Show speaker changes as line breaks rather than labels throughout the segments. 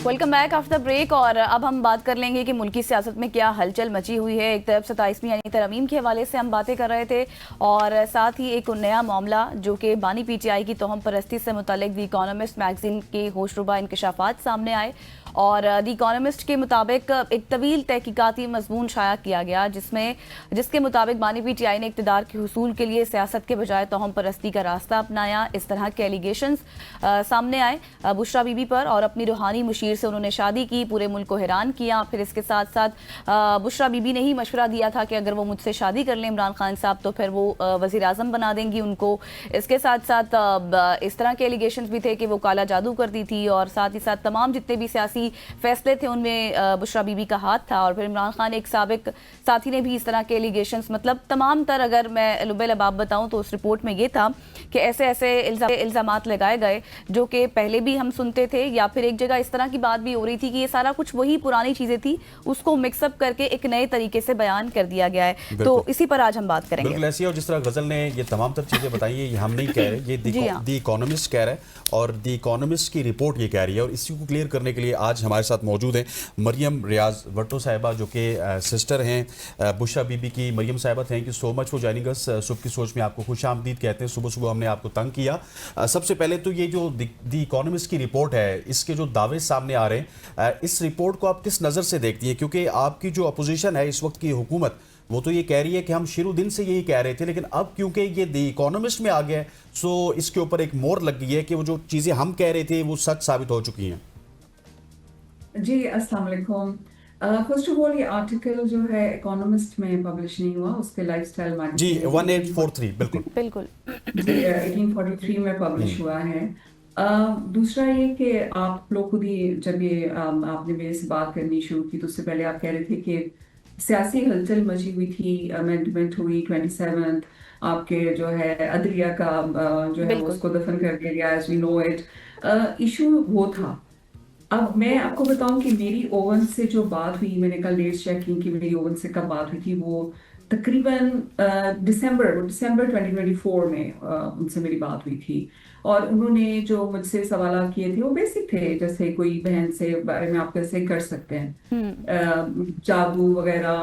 Welcome back after break. اور اب ہم بات کر لیں گے کہ ملکی سیاست میں کیا ہلچل مچی ہوئی ہے. ایک طرف 27ویں یعنی ترمیم کے حوالے سے ہم باتیں کر رہے تھے اور ساتھ ہی ایک نیا معاملہ جو کہ بانی پی ٹی آئی کی توہم پرستی سے متعلق دی اکانومسٹ میگزین کے ہوش ربا انکشافات سامنے آئے. اور دی اکانومسٹ کے مطابق ایک طویل تحقیقاتی مضمون شائع کیا گیا جس کے مطابق بانی پی ٹی آئی نے اقتدار کے حصول کے لیے سیاست کے بجائے توہم پرستی کا راستہ اپنایا. اس طرح کے ایلیگیشنز سامنے آئے بشرا بی بی پر اور اپنی روحانی مشیر سے انہوں نے شادی کی, پورے ملک کو حیران کیا. پھر اس کے ساتھ ساتھ بشرا بی بی نے ہی مشورہ دیا تھا کہ اگر وہ مجھ سے شادی کر لیں عمران خان صاحب تو پھر وہ وزیر اعظم بنا دیں گی ان کو. اس کے ساتھ ساتھ اس طرح کے ایلیگیشنز بھی تھے کہ وہ کالا جادو کرتی تھی اور ساتھ ہی ساتھ تمام جتنے بھی سیاسی فیصلے تھے ان میں بشرا بی بی کا ہاتھ تھا. اور پھر عمران خان ایک سابق ساتھی نے بھی اس طرح کے ایلیگیشنز, مطلب تمام تر اگر میں لبے لباب بتاؤں تو اس رپورٹ میں یہ تھا کہ ایسے الزامات لگائے گئے جو کہ پہلے بھی ہم سنتے تھے, یا پھر ایک جگہ اس طرح کی بات بھی ہو رہی تھی کہ یہ سارا کچھ وہی پرانی چیزیں تھی, اس کو مکس اپ کر کے ایک نئے طریقے سے بیان کر دیا گیا ہے. تو اسی پر آج ہم بات کریں گے.
بالکل ایسی ہے, اور جس طرح غزل نے یہ تمام تر چیزیں بتائی ہیں یہ ہم نہیں کہہ رہے, یہ دی اکانومسٹ کہہ رہا ہے اور دی اکانومسٹ کی رپورٹ یہ کہہ رہی ہے. اور اسی کو کلیئر کرنے کے لیے آج ہمارے ساتھ موجود ہیں مریم ریاض بھٹو صاحبہ جو کہ سسٹر ہیں بشرا بی بی کی. مریم صاحبہ thank you so much for joining us. صبح کی سوچ میں آپ کو خوش آمدید کہتے ہیں. صبح صبح ہم نے آپ کو تنگ کیا. سب سے پہلے تو یہ جو دی اکانومسٹ کی رپورٹ ہے اس کے جو دعوے سامنے آ رہے ہیں, اس رپورٹ کو آپ کس نظر سے دیکھتی ہیں؟ کیونکہ آپ کی جو اپوزیشن ہے اس وقت کی حکومت وہ تو یہ کہہ رہی ہے کہ ہم شروع دن سے یہی کہہ رہے تھے, لیکن اب کیونکہ یہ دی اکانومسٹ میں آ گیا ہے سو اس کے اوپر ایک مور لگ گئی ہے کہ وہ جو چیزیں ہم کہہ رہے تھے وہ سچ ثابت ہو چکی ہیں.
جی السلام علیکم. فرسٹ آف آل یہ آرٹیکل جو ہے اکانومسٹ میں پبلش نہیں ہوا, اس کے لائف سٹائل میگزین
جی 1843 بالکل
جی 1843 میں پبلش ہوا ہے. دوسرا یہ کہ آپ لوگ خود ہی جب یہ آپ نے میرے سے بات کرنی شروع کی تو اس سے پہلے آپ کہہ رہے تھے کہ سیاسی ہلچل مچی ہوئی تھی, امینڈمنٹ ہوئی 27 آپ کے جو ہے عدلیہ کا جو ہے اس کو دفن کر دیا گیا as we know it. Issue وہ تھا. اب میں آپ کو بتاؤں کہ میری اوون سے جو بات ہوئی, میں نے کل ڈیٹس چیک کی کہ میری اوون سے کب بات ہوئی تھی, وہ تقریباً دسمبر 2024 میں ان سے میری بات ہوئی تھی. اور انہوں نے جو مجھ سے سوالات کیے تھے وہ بیسک تھے, جیسے کوئی بہن سے بارے میں آپ کیسے کر سکتے ہیں, جادو وغیرہ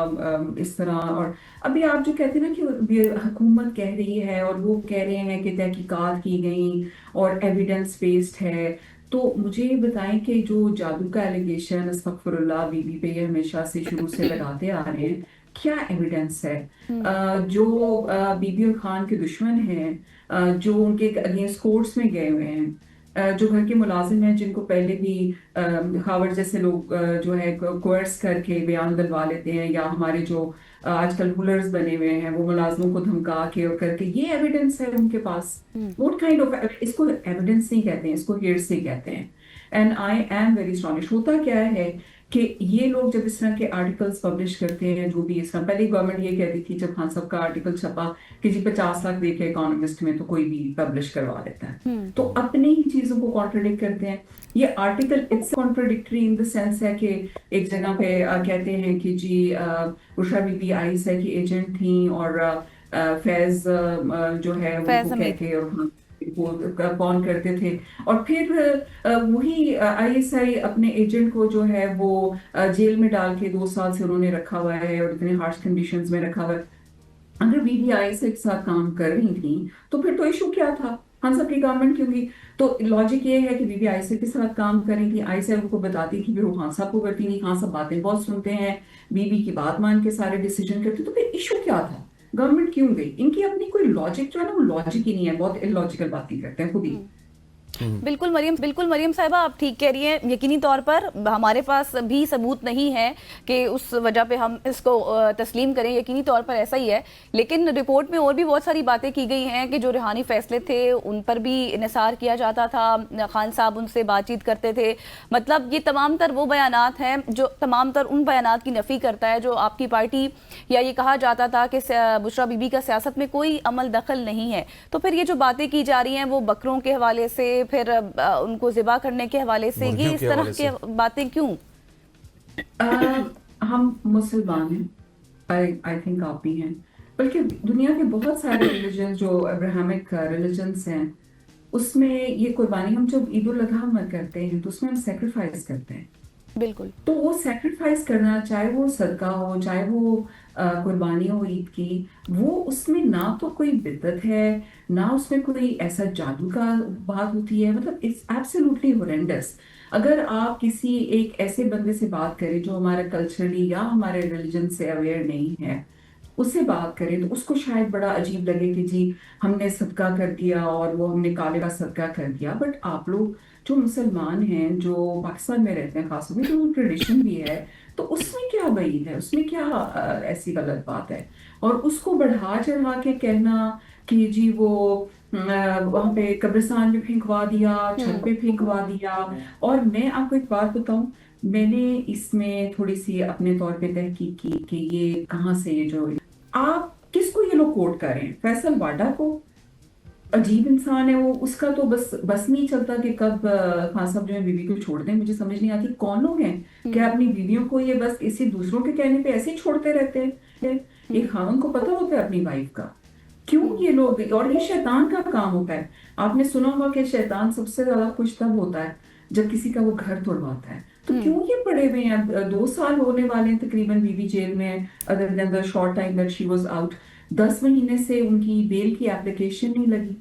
اس طرح. اور ابھی آپ جو کہتے ہیں نا کہ حکومت کہہ رہی ہے اور وہ کہہ رہے ہیں کہ تحقیقات کی گئیں اور ایویڈنس بیسڈ ہے, تو مجھے یہ بتائیں کہ جو جادو کا ایلیگیشن استغفر اللہ بی بی پہ یہ ہمیشہ سے شروع سے لگاتے آ رہے ہیں, کیا ایویڈنس ہے؟ جو بی بی اور خان کے دشمن ہیں, جو ان کے اگینسٹ کورٹس میں گئے ہوئے ہیں, جو گھر کے ملازم ہیں جن کو پہلے بھی ہاورڈ جیسے لوگ جو ہے کوئرس کر کے بیان دلوا لیتے ہیں, یا ہمارے جو آج کل رولرز بنے ہوئے ہیں وہ ملازموں کو دھمکا کے اور کر کے, یہ ایویڈنس ہے ان کے پاس. what kind of اس کو ایویڈنس نہیں کہتے ہیں, اس کو ہیئرسے کہتے ہیں. And I am very astonished. ہوتا کیا ہے کہ یہ لوگ جب اس طرح کے آرٹیکلس پبلش کرتے ہیں, جو بھی اس طرح پہلے گورنمنٹ یہ کہتی تھی جب خان صاحب کا آرٹیکل چھپا کہ جی 50 لاکھ دے کے اکانومسٹ میں تو کوئی بھی پبلش کروا لیتا ہے, تو اپنے ہی چیزوں کو کانٹرڈکٹ کرتے ہیں. یہ article it's contradictory in the sense ہے کہ ایک جگہ پہ کہتے ہیں کہ جی بشرا بی بی ISI کی ایجنٹ تھیں اور فیض جو ہے ان کو کہہ کے اور کون کرتے تھے, اور پھر وہی ISI اپنے ایجنٹ کو جو ہے وہ جیل میں ڈال کے 2 سال سے انہوں نے رکھا ہوا ہے اور اتنے ہارش کنڈیشنز میں رکھا ہوا ہے. اگر بی بی ISI کے ساتھ کام کر رہی تھیں تو پھر تو ایشو کیا تھا, خان صاحب کی گورنمنٹ کیوں کی؟ تو لاجک یہ ہے کہ بی بی ISI کے ساتھ کام کریں تھی, ISI ان کو بتاتی تھی, پھر وہ خان صاحب کو کرتی نہیں, خان صاحب باتیں بہت سنتے ہیں, بی بی کی بات مان کے سارے ڈیسیجن کرتے, تو پھر ایشو کیا تھا؟ گورنمنٹ کیوں گئی؟ ان کی اپنی کوئی لاجک جو ہے نا وہ لاجک ہی نہیں ہے, بہت اللاجیکل باتیں کرتے ہیں خود ہی.
بالکل مریم صاحبہ آپ ٹھیک کہہ رہی ہیں. یقینی طور پر ہمارے پاس بھی ثبوت نہیں ہے کہ اس وجہ پہ ہم اس کو تسلیم کریں, یقینی طور پر ایسا ہی ہے. لیکن رپورٹ میں اور بھی بہت ساری باتیں کی گئی ہیں کہ جو روحانی فیصلے تھے ان پر بھی انحصار کیا جاتا تھا, خان صاحب ان سے بات چیت کرتے تھے. مطلب یہ تمام تر وہ بیانات ہیں جو تمام تر ان بیانات کی نفی کرتا ہے جو آپ کی پارٹی, یا یہ کہا جاتا تھا کہ بشرا بی بی کا سیاست میں کوئی عمل دخل نہیں ہے. تو پھر یہ جو باتیں کی جا رہی ہیں وہ بکروں کے حوالے سے, پھر ان کو ذبح کرنے کے حوالے سے, یہ اس طرح کی باتیں کیوں؟
ہم مسلمان ہیں, آئی تھنک آپ بھی ہیں, बल्कि दुनिया के बहुत सारे रिलीजन जो अब्राहमिक रिलीजन्स हैं उसमें ये कुर्बानी हम जब ईद उल अजहा में करते हैं तो उसमें हम सेक्रीफाइस करते हैं।
बिल्कुल।
तो वो सेक्रीफाइस करना, चाहे वो सदका हो, चाहे वो कुर्बानी हो ईद की, वो उसमें ना तो कोई बिदअत है, ना उसमें कोई ऐसा जादू का बात होती है। मतलब इट्स एब्सोल्युटली हॉरेंडस। अगर आप किसी एक ऐसे बंदे से बात करें जो हमारे कल्चरली या हमारे रिलीजन से अवेयर नहीं है, उससे बात करें तो उसको शायद बड़ा अजीब लगे कि जी हमने सदका कर दिया और वो हमने काले का सदका कर दिया। बट आप लोग जो मुसलमान हैं, जो पाकिस्तान में रहते हैं खासतौर में, जो ट्रेडिशन भी है, तो उसमें क्या बई है, उसमें क्या ऐसी गलत बात है? और उसको बढ़ा चढ़ा के कहना कि जी वो वहां पे कब्रिस्तान में फेंकवा दिया, छत पे फेंकवा दिया। और मैं आपको एक बात बताऊं, मैंने इसमें थोड़ी सी अपने तौर पे तहकीक की कि ये कहाँ से, ये जो आप किसको ये लोग कोट कर रहे हैं? फैसल वाडा को, अजीब इंसान है वो, उसका तो बस नहीं चलता कि कब खान साहब जो है बीवी को छोड़ दें। मुझे समझ नहीं आती कौन लोग हैं कि अपनी बीवियों को ये बस इसी दूसरों के कहने पे ऐसे ही छोड़ते रहते हैं। ये खान को पता होता है अपनी वाइफ का, क्यों ये लोग, और ये शैतान का काम होता है। आपने सुना होगा कि शैतान सबसे ज्यादा खुश तब होता है जब किसी का वो घर तोड़वाता है। तो क्यों ये पड़े हुए हैं? 2 साल होने वाले हैं तकरीबन बीवी जेल में, other than the short time that she was out. 10 महीने से उनकी बेल की एप्लीकेशन नहीं लगी,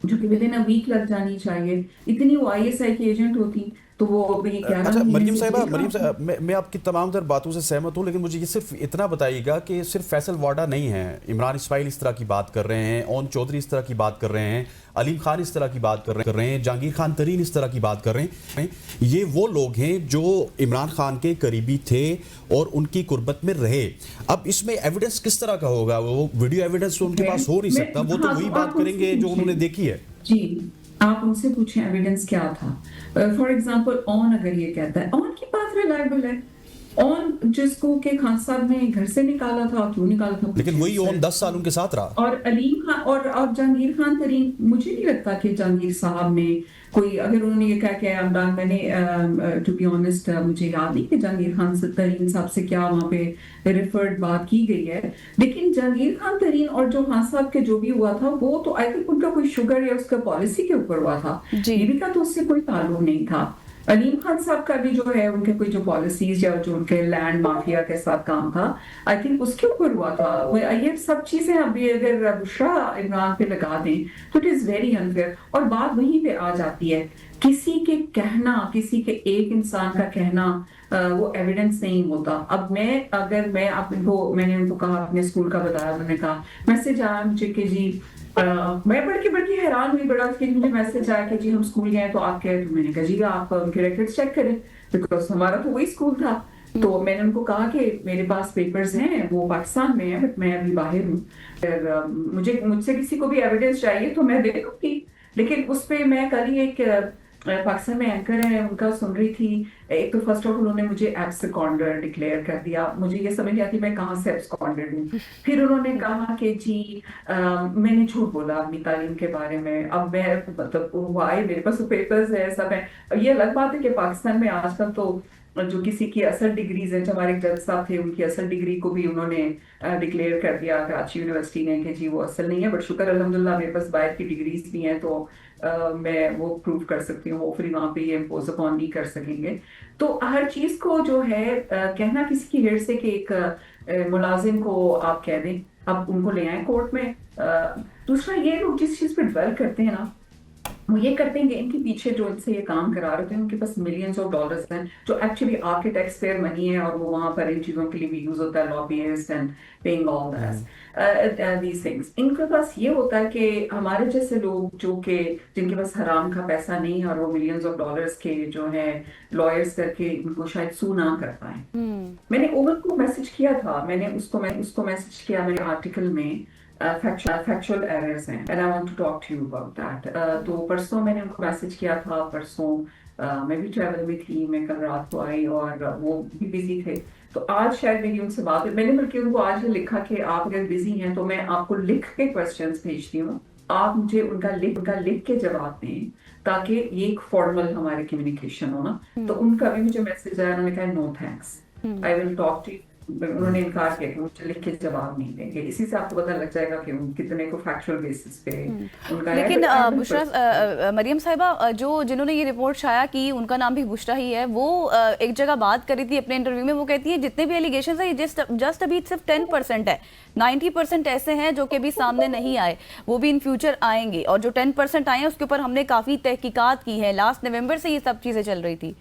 जो कि विद इन अ वीक लग जानी चाहिए। इतनी वो ISI की एजेंट होती तो वो अभी 11
अच्छा
महीने
मरियम
से
साहिबा,
जेल
मरियम
में
साहिबा, मैं आपकी तमाम तर बातों से सहमत हूँ, लेकिन मुझे ये सिर्फ इतना बताइएगा कि सिर्फ फैसल वाडा नहीं है, इमरान इस्माइल इस तरह की बात कर रहे हैं, ओन चौधरी इस तरह की बात कर रहे हैं, अलीम खान इस तरह की बात कर रहे हैं, जहांगीर खान तरीन इस तरह की बात कर रहे हैं। ये वो लोग हैं जो इमरान खान के करीबी थे और उनकी कुर्बत में रहे। अब इसमें एविडेंस किस तरह का होगा? वो वीडियो एविडेंस तो उनके पास हो नहीं सकता, वो तो वही बात करेंगे जो उन्होंने देखी है।
जी, आप उनसे पूछें एविडेंस क्या था। फॉर एग्जांपल ऑन अगर ये कहता है, ऑन की बात रिलायबल है। ऑन जिसको के खान साहब ने घर से निकाला था, क्यों निकाला था,
लेकिन वही ऑन 10 साल उनके साथ रहा।
और अलीम खान और जहांगीर खान तरीन, मुझे नहीं लगता कि जहांगीर साहब ने कोई, अगर उन्होंने ये कहा कि इमरान, मैंने टू बी ऑनेस्ट मुझे याद नहीं कि जहांगीर खान तरीन साहब से क्या वहाँ पे रेफर्ड बात की गई है। लेकिन जहांगीर खान तरीन और जो खान साहब के जो भी हुआ था, वो तो आई थिंक उनका कोई शुगर या उसका पॉलिसी के ऊपर हुआ था, बीवी का तो उससे कोई ताल्लुक नहीं था। अलीम खान साहब का भी जो है, उनके कोई जो पॉलिसीज या जो उनके लैंड माफिया के साथ काम था, आई थिंक उसके ऊपर हुआ था। ये सब चीजें अभी अगर बुशरा इमरान पे लगा दें तो इट इज वेरी अनफेयर। और बात वहीं पे आ जाती है, किसी के कहना, किसी के एक इंसान का कहना वो एविडेंस नहीं होता। अब मैंने उनको कहा, अपने स्कूल का बताया, उन्होंने कहा मैसेज आया मुझे कि जी मैं बड़ी हैरान हुई बड़ा कि मुझे मैसेज आया कि जी हम स्कूल गए तो आप कहे, तो मैंने कहा जी आप उनके रिकॉर्ड्स चेक करें, बिकॉज हमारा तो वही स्कूल था। तो मैंने उनको कहा कि मेरे पास पेपर्स हैं, वो पाकिस्तान में है, बट मैं अभी बाहर हूँ, फिर मुझसे किसी को भी एविडेंस चाहिए तो मैं दे दूंगी। लेकिन उस पर मैं कल ही एक पाकिस्तान में एंकर है उनका सुन रही थी। एक तो फर्स्ट ऑफ उन्होंने मुझे एब्सकॉन्डर डिक्लेयर कर दिया, मुझे ये समझ नहीं आती मैं कहाँ से एब्सकॉन्डर हूँ। फिर उन्होंने कहा कि जी मैंने झूठ बोला अपनी तालीम के बारे में। अब मैं मतलब वाई, मेरे पास तो पेपर्स है, सब है। ये अलग बात है कि पाकिस्तान में आजकल तो जो किसी की असल डिग्रीज है, जो हमारे जज साहब थे उनकी असल डिग्री को भी उन्होंने डिक्लेयर कर दिया कराची यूनिवर्सिटी ने कि जी वो असल नहीं है। बट शुक्र अल्हम्दुलिल्लाह मेरे पास बाहर की डिग्रीज भी हैं, तो मैं वो प्रूव कर सकती हूँ। होपफुली वहाँ पे ये इम्पोज अपॉन नहीं कर सकेंगे। तो हर चीज को जो है कहना किसी की हेड से कि एक मुलाजिम को आप कह दें, अब उनको ले आए कोर्ट में। दूसरा, ये लोग जिस चीज पे डिवेल्प करते हैं ना, वो ये करते हैं कि इनके पीछे जो इनसे ये काम करा रहे थे उनके पास मिलियंस ऑफ डॉलर्स हैं, जो एक्चुअली आपके टैक्स पेयर मनी है, और वो वहां पर इन चीजों के लिए भी यूज होता है, lobbyist and paying all these things. इनके पास ये होता है कि हमारे जैसे लोग जो कि जिनके पास हराम का पैसा नहीं है और वो मिलियंस ऑफ डॉलर्स के जो है लॉयर्स करके उनको शायद सू ना कर पाए। मैंने ओवन को मैसेज किया था, मैंने उसको मैसेज किया मेरे आर्टिकल में, factual errors हैं, and I want to talk to you about that. तो परसों मैंने उनको मैसेज किया था, परसों मैं भी ट्रैवल में थी, मैं कल रात को आई और वो भी बिजी थे, तो आज शायद मेरी उनसे बात है। मैंने बल्कि उनको आज ही लिखा कि आप अगर बिजी हैं तो मैं आपको लिख के क्वेश्चंस भेजती हूँ, आप मुझे उनका लिख के जवाब दें, ताकि ये एक फॉर्मल हमारे कम्युनिकेशन हो ना। तो उनका भी मुझे मैसेज आया, उन्होंने कहा no thanks, I will talk to you उन्होंने इनकार किया कि मुझे लिख के जवाब नहीं देंगे. इसी से आपको पता लग जाएगा कि उन कितने को फैक्चुअल बेसिस पे उनका है.
लेकिन
But
बुशरा मरियम साहिबा जो जिन्होंने ये रिपोर्ट शाया की उनका नाम भी बुशरा ही है, वो एक जगह बात करी थी अपने इंटरव्यू में, वो कहती है जितने भी एलिगेशन है ये जस्ट अभी सिर्फ 10% है, 90% ऐसे हैं जो कि अभी सामने नहीं आए, वो भी इन फ्यूचर आएंगे, और जो 10% आए हैं उसके ऊपर हमने काफ़ी तहकीकात की है, लास्ट नवंबर से ये सब चीज़ें चल रही थी.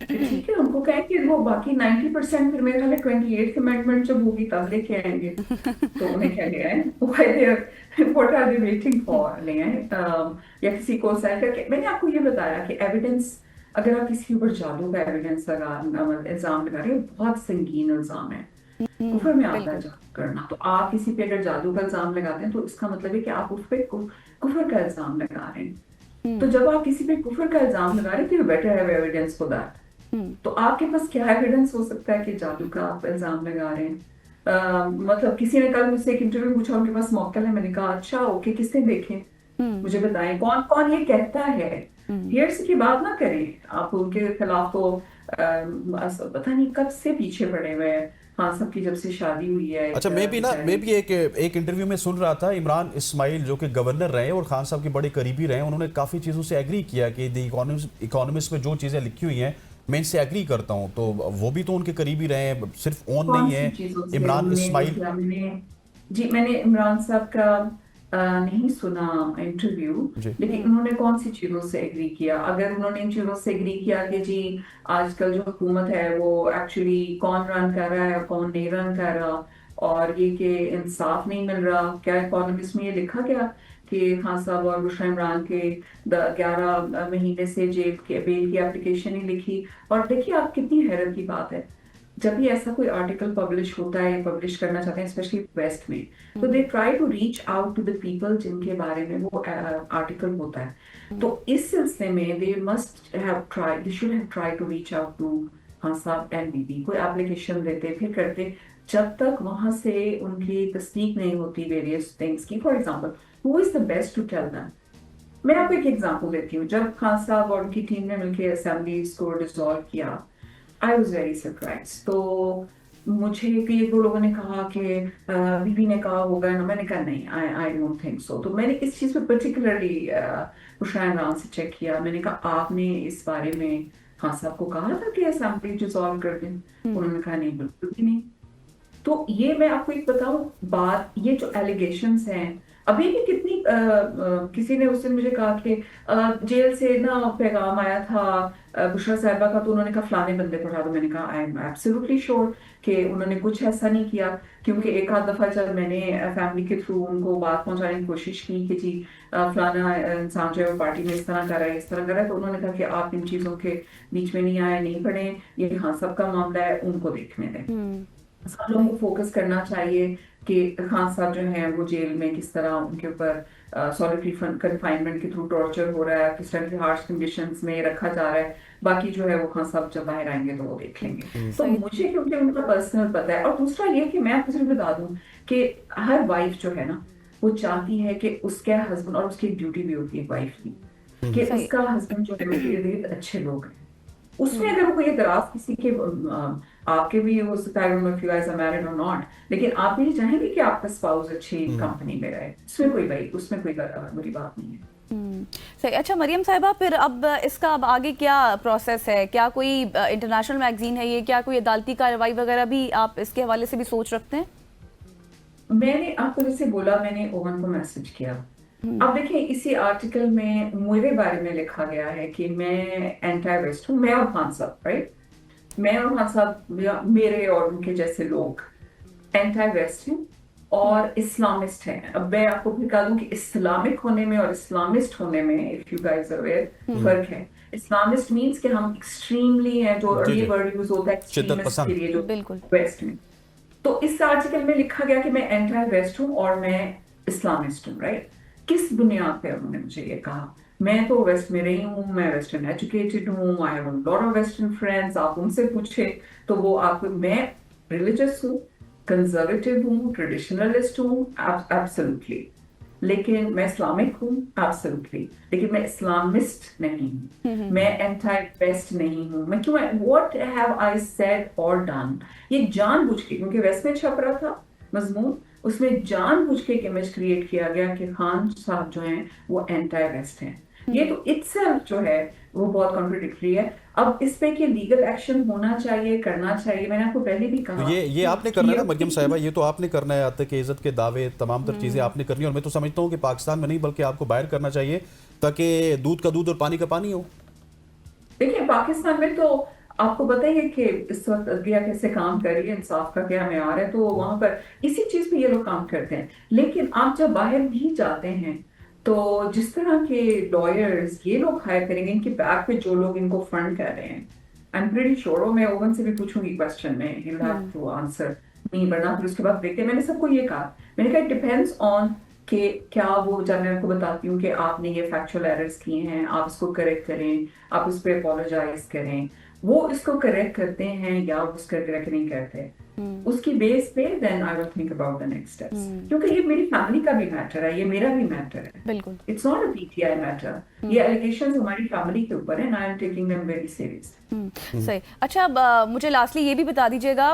ठीक है, उनको कहें कि वो बाकी 90% फिर मेरे ख्याल है 28th अमेंडमेंट जब होगी तब लेके आएंगे. तो उन्हें क्या ले आए, what are they waiting for ले आए, या किसी को साइड करके. मैंने आपको ये बताया कि एविडेंस, अगर आप किसी के ऊपर जादू का एविडेंस इल्जाम लगा रहे हो, बहुत संगीन इल्जाम है. कुफर में आता है जादू करना. तो आप किसी पे अगर जादू का इल्जाम लगाते हैं तो इसका मतलब है कि आप उस पे कुफर का इल्जाम लगा रहे हैं. तो जब आप किसी पे कुफर का इल्जाम लगा रहे हैं तो better have evidence for that. तो आपके पास क्या एविडेंस हो सकता है कि जादू का आप इल्जाम लगा रहे हैं. मतलब किसी ने कल मुझसे एक इंटरव्यू पूछा, उनके पास मौका है. मैंने कहा अच्छा ओके, किसने देखे, मुझे बताएं कौन कौन ये कहता है. हियर्स की बात ना करें आप उनके खिलाफ. तो पता नहीं कब से पीछे पड़े हुए हैं. हाँ, सबकी जब से शादी हुई है.
अच्छा, मैं भी एक इंटरव्यू में सुन रहा था, इमरान इस्माइल जो कि गवर्नर रहे और खान साहब के बड़े करीबी रहे, उन्होंने काफ़ी चीज़ों से एग्री किया कि द इकोनॉमिस्ट में जो चीज़ें लिखी हुई हैं मैं इनसे एग्री करता हूँ. तो वो भी तो उनके करीबी रहे हैं, सिर्फ ओन नहीं है इमरान इस्माइल.
जी, मैंने इमरान साहब का नहीं सुना इंटरव्यू, लेकिन उन्होंने कौन सी चीजों से एग्री किया. अगर उन्होंने इन चीजों से एग्री किया कि जी आजकल जो हुकूमत है वो एक्चुअली कौन रन कर रहा है कौन नहीं रन कर रहा, और ये कि इंसाफ नहीं मिल रहा. क्या इकोनॉमिस्ट में ये लिखा गया कि खान साहब और बुशरा इमरान के 11 महीने से जेल के बेल की एप्लीकेशन ही लिखी. और देखिए आप, कितनी हैरत की बात है, जब भी ऐसा कोई आर्टिकल पब्लिश होता है, पब्लिश करना चाहते हैं स्पेशली वेस्ट में, तो they try to reach out to the people जिनके बारे में वो आर्टिकल होता है. तो इस सिलसिले में they should have try to reach out to Khan साहब एंड बीबी. कोई एप्लीकेशन देते फिर करते, जब तक वहां से उनकी तस्दीक नहीं होती वेरियस थिंग्स की. For example, who is the best to tell them. मैं आपको एक एग्जाम्पल देती हूँ. जब खान साहब और उनकी टीम ने मिलकर असेंबलीज को डिसॉल्व किया, आई वॉज वेरी सरप्राइज. तो मुझे एक दो लोगों ने कहा कि बीबी ने कहा होगा ना, मैंने कहा नहीं, आई डोंट थिंक सो. तो मैंने इस चीज़ पे पर्टिकुलरली बुशरा इमरान से चेक किया. मैंने कहा आपने इस बारे में खान साहब को कहा था कि असेंबली डिसॉल्व कर दें? उन्होंने कहा नहीं, बिल्कुल भी नहीं. तो ये मैं आपको एक बताऊं बात, ये जो एलिगेशंस हैं, अभी भी कितनी किसी ने उस दिन मुझे कहा कि जेल से ना पैगाम आया था बुशरा साहिबा का, तो उन्होंने कहा फलाने बंदे को उठा दो. मैंने कहा आई एम एब्सोल्युटली श्योर कि उन्होंने कुछ ऐसा नहीं किया, क्योंकि एक आध दफा जब मैंने फैमिली के थ्रू उनको बात पहुंचाने की कोशिश की कि जी फलाना इंसान जो है पार्टी में इस तरह कर रहा है इस तरह कर रहा है, तो उन्होंने कहा कि आप इन चीजों के बीच में नहीं आए, नहीं पढ़े, ये खान साहब का मामला है, उनको देखने दें. सब लोगों को फोकस करना चाहिए कि खान साहब जो हैं वो जेल में किस तरह उनके ऊपर सॉलिटरी कन्फाइनमेंट के थ्रू टॉर्चर हो रहा है, किस तरह की हार्श कंडीशंस में रखा जा रहा है. बाकी जो है वो खान साहब जब बाहर आएंगे तो वो देख लेंगे. तो मुझे क्योंकि उनका पर्सनल पता है. और दूसरा ये कि मैं आपको सिर्फ बता दूं कि हर वाइफ जो है ना, वो चाहती है कि उसके हस्बैंड, और उसकी ड्यूटी भी होती है वाइफ की, कि उसका हस्बैंड जो है मेरे इर्द अच्छे लोग हैं. उसमें अगर वो कोई दराज किसी के, आपके भी हो सकता है, if you guys are married or not, लेकिन आप भी चाहेंगे कि आपका स्पाउस अच्छी कंपनी में रहे. उसमें कोई बुरी बात नहीं है.
सही. अच्छा मरियम साहिबा, फिर अब इसका अब आगे क्या प्रोसेस है? क्या कोई इंटरनेशनल मैगजीन है ये, क्या कोई अदालती कार्रवाई वगैरह भी आप इसके हवाले से भी सोच रखते हैं?
मैंने आपको जैसे बोला, मैंने ओवन को मैसेज किया. अब देखिए, इसी आर्टिकल में मेरे बारे में लिखा गया है कि मैं एंटी वेस्ट हूँ, मैं और खान साहब, राइट. मैं और खान साहब, मेरे और उनके जैसे लोग एंटी वेस्ट हैं और इस्लामिस्ट हैं. अब मैं आपको बता दूं कि इस्लामिक होने में और इस्लामिस्ट होने में, if you guys are aware, फर्क है. इस्लामिस्ट मींस कि हम एक्सट्रीमली हैं, जो अर्ली वर्ड यूज होता है एक्सट्रीमिस्ट के लिए, जो
बिल्कुल
वेस्ट में. तो इस आर्टिकल में लिखा गया कि मैं एंटी वेस्ट हूँ और मैं इस्लामिस्ट हूँ, राइट. किस बुनियाद पे उन्होंने मुझे ये कहा? मैं तो वेस्ट में रही हूँ, मैं वेस्टर्न एजुकेटेड हूँ, I have a lot of western friends. आप उनसे पूछे तो वो आपको, मैं रिलीजियस हूँ, कंजर्वेटिव हूँ, ट्रेडिशनलिस्ट हूँ, एब्सोल्युटली. لیکن میں اسلامک ہوں ایبسولوٹلی، لیکن میں اسلامسٹ نہیں ہوں، میں اینٹائی ویسٹ نہیں ہوں. میں کیوں واٹ ہیو آئی سیڈ اور ڈن، یہ جان بوجھ کے، کیونکہ ویسٹ میں چھپ رہا تھا مضمون، اس میں جان بوجھ کے ایک امیج کریٹ کیا گیا کہ خان صاحب جو ہیں وہ اینٹائی ویسٹ ہیں. یہ تو اٹسیلف جو ہے وہ بہت کانٹراڈکٹری ہے. اب اس پہ کہ لیگل ایکشن ہونا چاہیے، کرنا چاہیے، میں نے آپ کو پہلے بھی کہا
یہ آپ نے کرنا ہے نا مریم صاحبہ، یہ تو آپ نے کرنا ہے، عتق عزت کے دعوے تمام تر چیزیں آپ نے کرنی ہے. اور میں تو سمجھتا ہوں کہ پاکستان میں نہیں بلکہ آپ کو باہر کرنا چاہیے تاکہ دودھ کا دودھ اور پانی کا پانی ہو.
دیکھیں پاکستان میں تو آپ کو بتائیے کہ اس وقت عدلیہ کیسے کام کر رہی ہے، انصاف کا کیا معیار ہے، تو وہاں پر اسی چیز پہ یہ لوگ کام کرتے ہیں. لیکن آپ جب باہر بھی جاتے ہیں تو جس طرح کے لائرز یہ لوگ ہائر کریں گے، ان کے بیک پہ جو لوگ ان کو فنڈ کر رہے ہیں، I'm pretty sure میں اوون سے بھی پوچھوں گی کوشچن میں، he'll have to answer نہیں ورنہ پھر اس کے بعد دیکھتے ہیں. میں نے سب کو یہ کہا، میں نے کہا it depends on کہ کیا وہ، جب میں آپ کو بتاتی ہوں کہ آپ نے یہ فیکچوئل ایررز کیے ہیں، آپ اس کو کریکٹ کریں، آپ اس پہ اپولوجائز کریں، وہ اس کو کریکٹ کرتے ہیں یا اس کا کریکٹ نہیں کرتے، اس کی بیس پہ then I will think about the next steps. کیونکہ یہ میری فیملی کا بھی میٹر ہے، یہ میرا بھی میٹر ہے،
بالکل
it's not a PTI matter. یہ allegations ہماری فیملی کے اوپر ہیں and I am taking them very seriously.
صحیح. اچھا اب مجھے لاسٹلی یہ بھی بتا دیجیے گا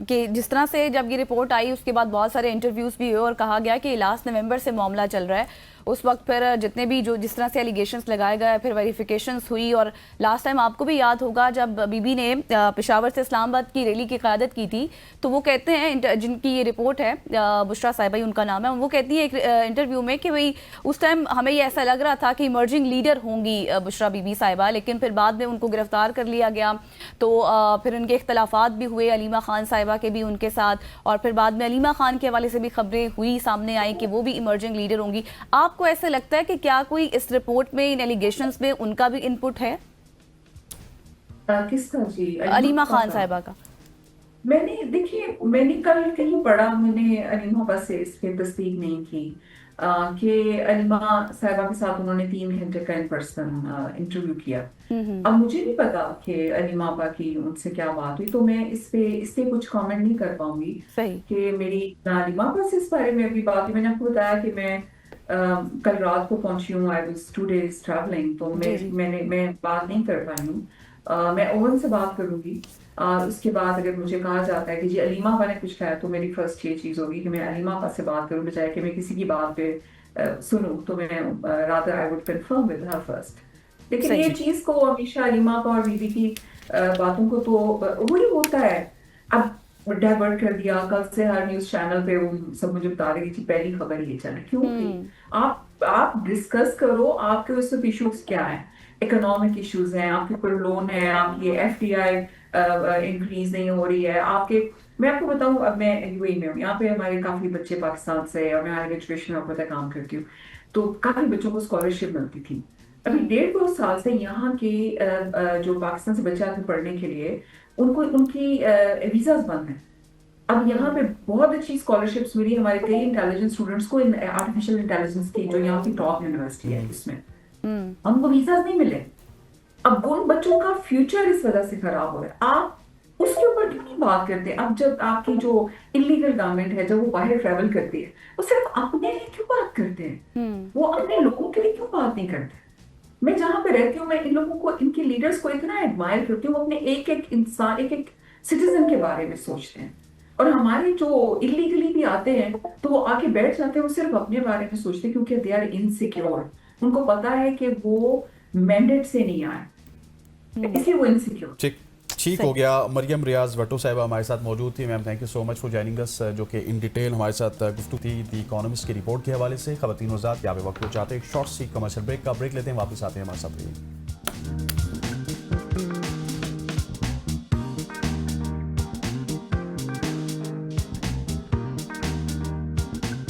کہ جس طرح سے جب یہ رپورٹ آئی اس کے بعد بہت سارے انٹرویوز بھی ہوئے اور کہا گیا کہ لاسٹ نومبر سے معاملہ چل رہا ہے، اس وقت پھر جتنے بھی جو جس طرح سے ایلیگیشنز لگائے گئے، پھر ویریفیکیشنز ہوئی، اور لاسٹ ٹائم آپ کو بھی یاد ہوگا جب بی بی نے پشاور سے اسلام آباد کی ریلی کی قیادت کی تھی، تو وہ کہتے ہیں، جن کی یہ رپورٹ ہے، بشرا صاحبہ ان کا نام ہے، وہ کہتی ہے ایک انٹرویو میں کہ بھئی اس ٹائم ہمیں یہ ایسا لگ رہا تھا کہ ایمرجنگ لیڈر ہوں گی بشرا بی بی صاحبہ، لیکن پھر بعد میں ان کو گرفتار کر لیا گیا، تو پھر ان کے اختلافات بھی ہوئے علیمہ خان صاحبہ کے بھی ان کے ساتھ، اور پھر بعد میں علیمہ خان کے حوالے سے بھی خبریں ہوئی، سامنے آئی کہ وہ بھی ایمرجنگ لیڈر ہوں گی. آپ کو ایسا لگتا ہے کہ کیا کوئی اس رپورٹ میں، ان ایلیگیشنز میں ان کا بھی ان پٹ ہے؟
کس کا جی؟
علیمہ خان صاحبہ کا.
میں نے دیکھیے، میں نے کل کہیں پڑھا، میں نے علیمہ بس سے اس پہ تصدیق نہیں کی کہ علیمہ صاحبہ کے ساتھ انہوں نے 3 گھنٹے کا ان پرسن انٹرویو کیا. اب مجھے نہیں پتا کہ علیمہ آپا کی ان سے کیا بات ہوئی، تو میں اس پہ کچھ کامنٹ نہیں کر پاؤں گی کہ میری علیمہ آپا سے اس بارے میں ابھی بات ہوئی. میں نے آپ کو بتایا کہ میں کل رات کو پہنچی ہوں، I was 2 days traveling، تو میں بات نہیں کر پائی ہوں. میں اوون سے بات کروں گی. اس کے بعد اگر مجھے کہا جاتا ہے کہ جی علیمہ آپا نے کچھ کہا، تو میری فرسٹ یہ چیز ہوگی کہ میں علیمہ آپا سے بات کروں بجائے کہ میں کسی کی بات پہ سنوں. تو میں rather I would confirm with her first. لیکن یہ چیز کو ہمیشہ علیمہ آپا اور بی بی کی باتوں کو تو وہی ہوتا ہے. اب ڈائیورٹ کر دیا، کل سے ہر نیوز چینل پہ وہ سب مجھے بتا رہی تھی پہلی خبر یہ چلے. کیوں؟ آپ ڈسکس کرو آپ کے اس ایشوز کیا ہیں. اکنامک ایشوز ہیں، آپ کے اوپر لون ہے، آپ کی FDI انکریز نہیں ہو رہی ہے، آپ کے، میں آپ کو بتاؤں، اب میں UAE میں ہوں، یہاں پہ ہمارے کافی بچے پاکستان سے، اور میں ہائر ایجوکیشن میں پتہ کام کرتی ہوں، تو کافی بچوں کو اسکالرشپ ملتی تھی. ابھی 1.5-2 سال سے یہاں کے جو پاکستان سے بچے آتے پڑھنے کے لیے ان کی ویزاز بند ہیں. اب یہاں پہ بہت اچھی اسکالرشپس ملی ہمارے کئی انٹیلیجنس اسٹوڈنٹس کو آرٹیفیشیل انٹیلیجنس کی، جو یہاں کی ٹاپ یونیورسٹی ہے، اس میں ان کو ویزاز نہیں ملے. اب ان بچوں کا فیوچر اس وجہ سے خراب ہو رہا ہے. آپ اس کے اوپر کیوں نہیں بات کرتے؟ اب جب آپ کی جو انلیگل گورنمنٹ ہے، جب وہ باہر ٹریول کرتی ہے، وہ صرف اپنے لیے کیوں بات کرتے ہیں؟ وہ اپنے لوگوں کے لیے کیوں بات نہیں کرتے؟ میں جہاں پہ رہتی ہوں، میں ان لوگوں کو، ان کے لیڈرز کو اتنا ایڈمائر کرتی ہوں. وہ اپنے ایک ایک انسان، ایک ایک سٹیزن کے بارے میں سوچتے ہیں. اور ہمارے جو انلیگلی بھی آتے ہیں تو وہ آ کے بیٹھ جاتے ہیں، وہ صرف اپنے بارے میں سوچتے ہیں کیونکہ دے آر انسیکیور. ان کو پتا ہے کہ وہ مینڈیٹ سے نہیں آئے، اس لیے وہ انسیکیور.
ٹھیک ہو گیا. مریم ریاض بھٹو صاحبہ ہمارے ساتھ موجود تھی. Ma'am thank you so much for joining us, جو کہ ان ڈیٹیل ہمارے ساتھ گفتگو تھی دی اکانومسٹ کی رپورٹ کے حوالے سے. خواتین و حضرات، یہاں پہ وقت ہو چاہتے ہیں ایک شارٹ سی کمرشل بریک کا. بریک لیتے ہیں، واپس آتے ہیں ہمارے ساتھ.